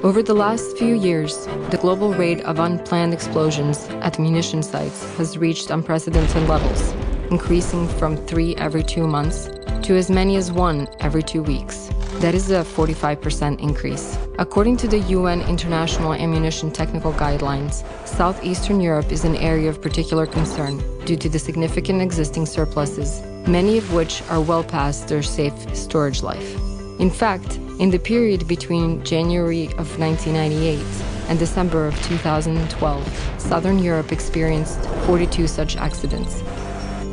Over the last few years, the global rate of unplanned explosions at munition sites has reached unprecedented levels, increasing from 3 every 2 months to as many as 1 every 2 weeks. That is a 45% increase. According to the UN International Ammunition Technical Guidelines, Southeastern Europe is an area of particular concern due to the significant existing surpluses, many of which are well past their safe storage life. In fact, in the period between January of 1998 and December of 2012, Southern Europe experienced 42 such accidents.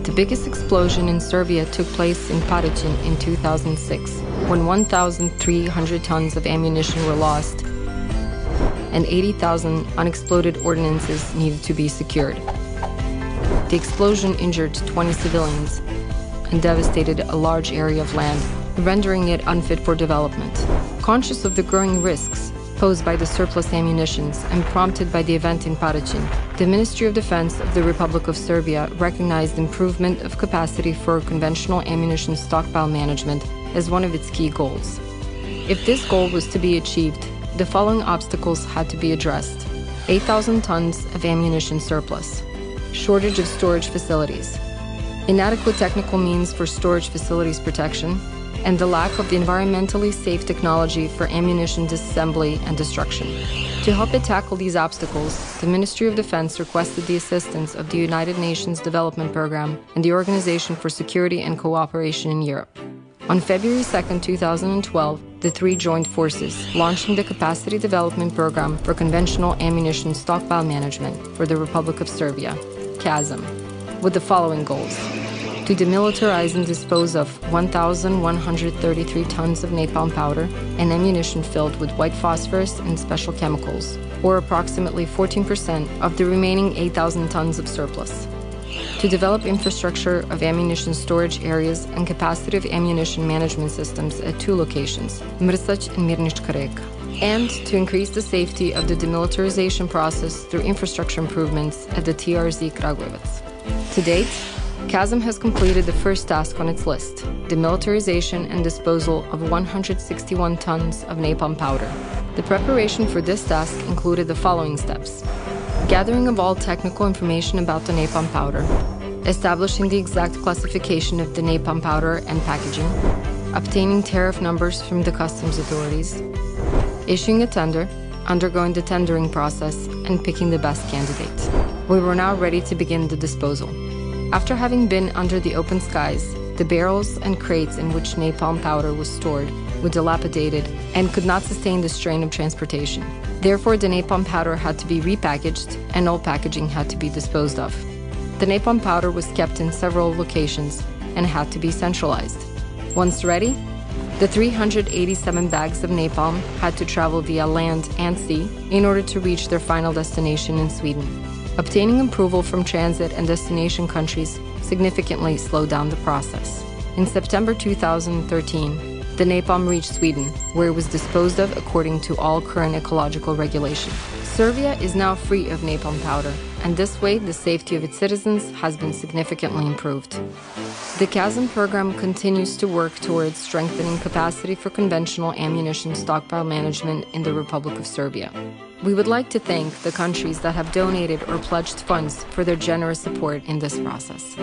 The biggest explosion in Serbia took place in Paraćin in 2006, when 1,300 tons of ammunition were lost and 80,000 unexploded ordnances needed to be secured. The explosion injured 20 civilians and devastated a large area of land, rendering it unfit for development. Conscious of the growing risks posed by the surplus ammunitions and prompted by the event in Paraćin, the Ministry of Defense of the Republic of Serbia recognized improvement of capacity for conventional ammunition stockpile management as one of its key goals. If this goal was to be achieved, the following obstacles had to be addressed: 8,000 tons of ammunition surplus, shortage of storage facilities, inadequate technical means for storage facilities protection, and the lack of environmentally safe technology for ammunition disassembly and destruction. To help it tackle these obstacles, the Ministry of Defense requested the assistance of the United Nations Development Program and the Organization for Security and Cooperation in Europe. On February 2, 2012, the three joined forces, launching the Capacity Development Program for Conventional Ammunition Stockpile Management for the Republic of Serbia, CASM, with the following goals: to demilitarize and dispose of 1,133 tons of napalm powder and ammunition filled with white phosphorus and special chemicals, or approximately 14% of the remaining 8,000 tons of surplus. To develop infrastructure of ammunition storage areas and capacity of ammunition management systems at 2 locations, Mrsać and Mirnička Reka, and to increase the safety of the demilitarization process through infrastructure improvements at the TRZ Kragujevac. To date, CASM has completed the first task on its list: demilitarization and disposal of 161 tons of napalm powder. The preparation for this task included the following steps: gathering of all technical information about the napalm powder, establishing the exact classification of the napalm powder and packaging, obtaining tariff numbers from the customs authorities, issuing a tender, undergoing the tendering process, and picking the best candidate. We were now ready to begin the disposal. After having been under the open skies, the barrels and crates in which napalm powder was stored were dilapidated and could not sustain the strain of transportation. Therefore, the napalm powder had to be repackaged and all packaging had to be disposed of. The napalm powder was kept in several locations and had to be centralized. Once ready, the 387 bags of napalm had to travel via land and sea in order to reach their final destination in Sweden. Obtaining approval from transit and destination countries significantly slowed down the process. In September 2013, the napalm reached Sweden, where it was disposed of according to all current ecological regulation. Serbia is now free of napalm powder, and this way the safety of its citizens has been significantly improved. The CASM program continues to work towards strengthening capacity for conventional ammunition stockpile management in the Republic of Serbia. We would like to thank the countries that have donated or pledged funds for their generous support in this process.